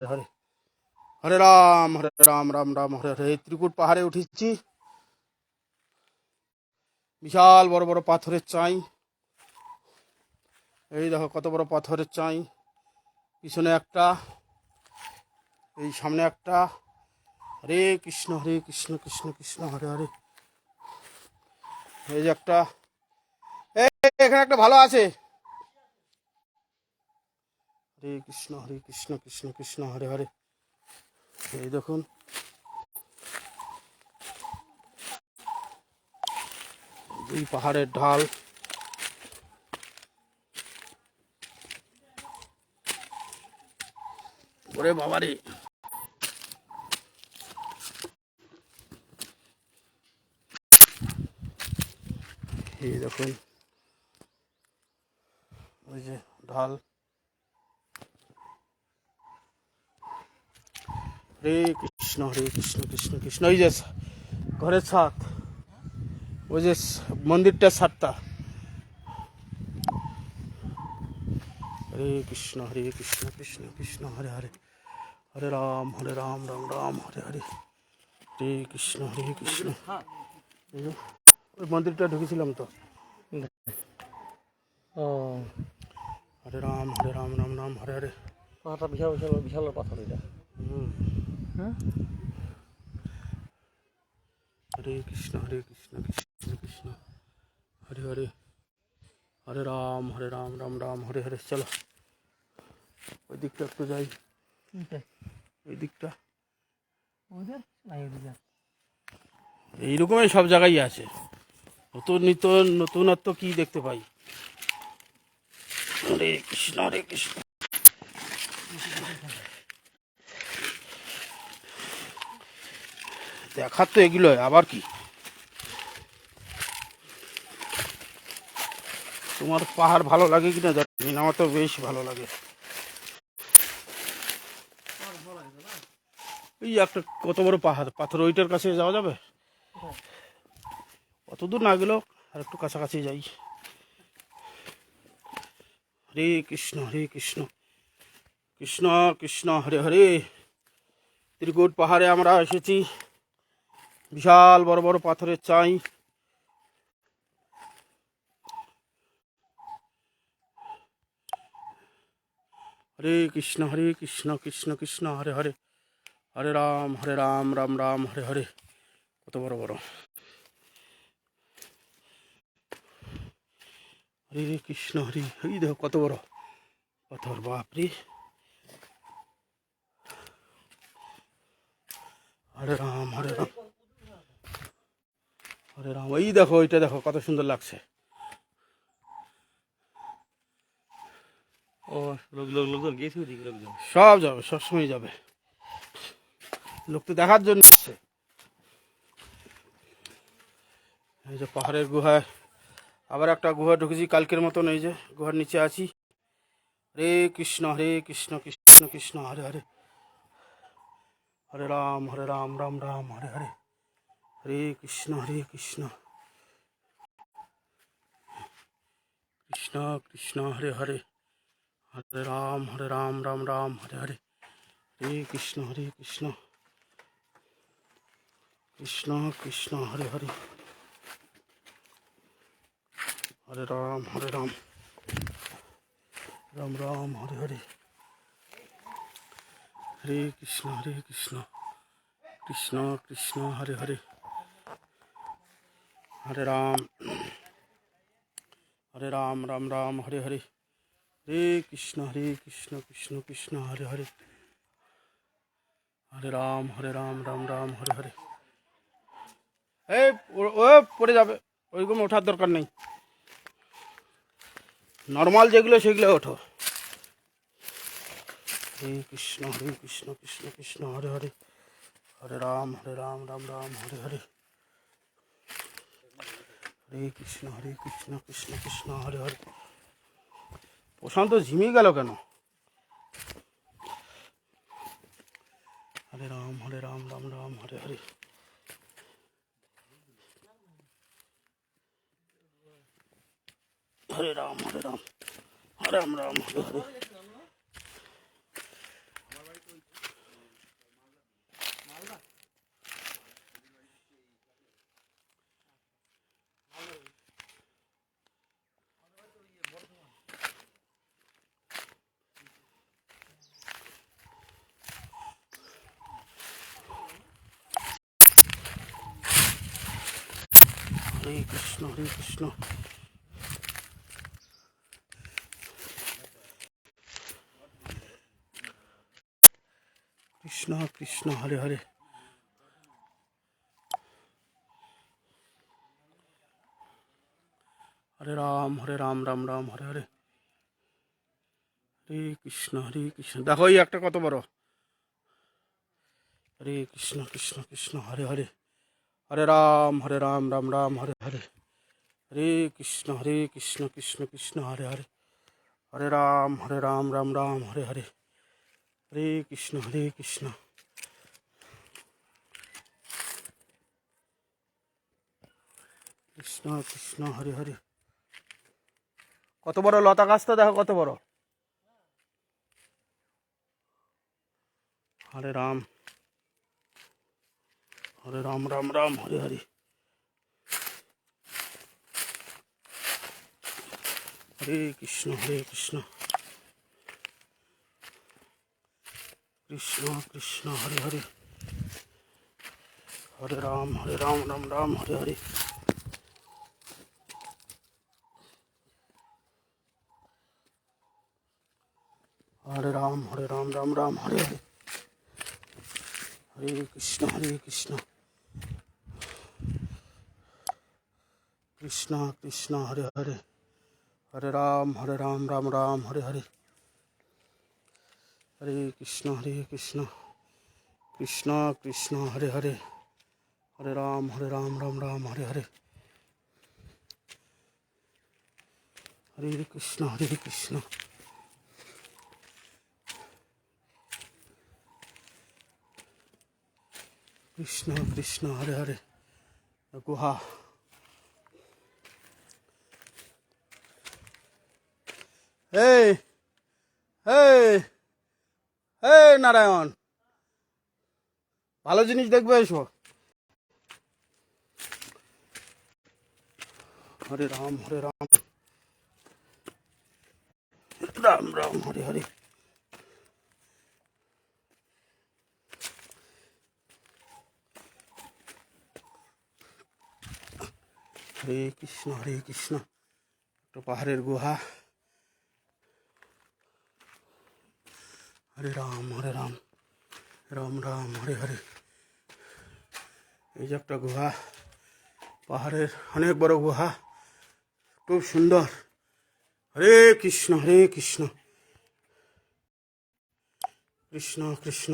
হরে হরে রাম রাম রাম হরে হরে। ত্রিকুট পাহাড়ে উঠেছি। বিশাল বড় বড় পাথরের চাই। এই দেখো কত বড় পাথরের চাই। পিছনে একটা, এই সামনে একটা। হরে কৃষ্ণ কৃষ্ণ কৃষ্ণ হরে হরে। এই যে একটা, এখানে একটা ভালো আছে। হরে কৃষ্ণ কৃষ্ণ কৃষ্ণ হরে হরে। এই দেখুন, এই পাহাড়ের ঢাল। ওরে বাবারে, এই দেখুন, ওই যে ঢাল। হরে কৃষ্ণ কৃষ্ণ কৃষ্ণ। ওই যে ঘরের ছাদ, ওই যে মন্দিরটার ছাদটা। হরে কৃষ্ণ কৃষ্ণ কৃষ্ণ হরে হরে। হরে রাম রাম রাম হরে হরে। হরে কৃষ্ণ কৃষ্ণ। ওই মন্দিরটা ঢুকেছিলাম তো। ও হরে রাম রাম রাম হরে হরে। পাহাড়টা বিশাল বিশাল বিশাল পাথর এটা। হ্যাঁ, হরে কৃষ্ণ কৃষ্ণ কৃষ্ণ হরে হরে। হরে রাম রাম রাম হরে হরে। চলো ওই দিকটা একটু যাই। ওই দিকটা এইরকমই সব জায়গায় আছে। নতুনত্ব কি দেখতে পাই। হরে কৃষ্ণ কৃষ্ণ। দেখার তো এগুলো, আবার কি। তোমার পাহাড় ভালো লাগে কিনা জানি না, আমার তো বেশ ভালো লাগে। এই একটা কত বড় পাহাড়, পাথর ওইটার কাছে যাওয়া যাবে? অত দূর না গেলেও আর একটু কাছাকাছি যাই। হরে কৃষ্ণ কৃষ্ণ কৃষ্ণ কৃষ্ণ হরে হরে। ত্রিকুট পাহাড়ে আমরা এসেছি। বিশাল বড় বড় পাথরের চাই। হরে কৃষ্ণ কৃষ্ণ কৃষ্ণ হরে হরে। হরে রাম রাম রাম হরে হরে। কত বড় বড়। হরে কৃষ্ণ এই দেখো কত বড় পাথর, বাপরে। হরে রাম হরে রাম। এই দেখো, ওইটা দেখো কত সুন্দর লাগছে। ও লোকজন গেছে ওদিকে, লোকজন সব যাবে, সবসময় যাবে। লোক তো দেখার জন্য আসছে। এই যে পাহাড়ের গুহায় আবার একটা গুহা ঢুকেছি কালকের মতন। এই যে গুহার নিচে আছি। হরে কৃষ্ণ কৃষ্ণ কৃষ্ণ হরে হরে। হরে রাম রাম রাম হরে হরে। হরে কৃষ্ণ কৃষ্ণ কৃষ্ণ কৃষ্ণ হরে হরে। হরে রাম রাম রাম হরে হরে। হরে কৃষ্ণ কৃষ্ণ কৃষ্ণ কৃষ্ণ হরে হরে। হরে রাম রাম রাম হরে হরে। হরে কৃষ্ণ কৃষ্ণ কৃষ্ণ হরে হরে। হরে রাম রাম রাম হরে হরে। হরে কৃষ্ণ কৃষ্ণ কৃষ্ণ হরে হরে। হরে রাম রাম রাম হরে হরে। এই ও পড়ে যাবে, ওইরকম ওঠার দরকার নেই। নর্মাল যেগুলো সেগুলো ওঠো। হরে কৃষ্ণ কৃষ্ণ কৃষ্ণ হরে হরে। হরে রাম রাম রাম হরে হরে। হরে কৃষ্ণ কৃষ্ণ হরে হরে। প্রশান্ত ঝিমিয়ে গেল কেন? হরে রাম রাম রাম হরে হরে। হরে রাম রাম রাম হরে হরে। হরে কৃষ্ণ হরে কৃষ্ণ কৃষ্ণ কৃষ্ণ হরে হরে হরে রাম রাম রাম হরে হরে হরে কৃষ্ণ দেখো এই একটা কত বড় হরে কৃষ্ণ কৃষ্ণ কৃষ্ণ হরে হরে হরে রাম রাম রাম হরে হরে হরে কৃষ্ণ কৃষ্ণ কৃষ্ণ হরে হরে হরে রাম রাম রাম হরে হরে হরে কৃষ্ণ কৃষ্ণ কৃষ্ণ হরে হরে কত বড় লতা গাছটা দেখো কত বড় হরে রাম রাম রাম হরে হরে হরে কৃষ্ণ কৃষ্ণ কৃষ্ণ হরে হরে হরে রাম রাম রাম হরে হরে হরে রাম রাম রাম হরে হরে হরে কৃষ্ণ কৃষ্ণ কৃষ্ণ হরে হরে হরে রাম রাম রাম হরে হরে হরে কৃষ্ণ কৃষ্ণ কৃষ্ণ হরে হরে হরে রাম রাম রাম হরে হরে হরে কৃষ্ণ কৃষ্ণ হরে হরে গুহা এই এই এই নারায়ণ ভালো জিনিস দেখবে এসো হরে রাম রাম রাম হরে হরে হরে কৃষ্ণ একটা পাহাড়ের গুহা হরে রাম রাম রাম হরে হরে এই যে একটা গুহা পাহাড়ের অনেক বড় গুহা খুব সুন্দর হরে কৃষ্ণ কৃষ্ণ কৃষ্ণ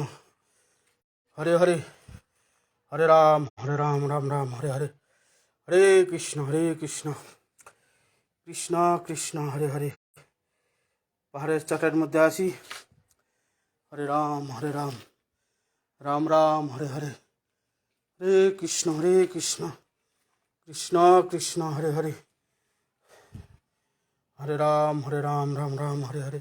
হরে হরে হরে রাম রাম রাম হরে হরে হরে কৃষ্ণ কৃষ্ণ হরে হরে পাহাড়ের চাটার মধ্যে আসি হরে রাম রাম রাম হরে হরে হরে কৃষ্ণ কৃষ্ণ কৃষ্ণ হরে হরে হরে রাম রাম রাম হরে হরে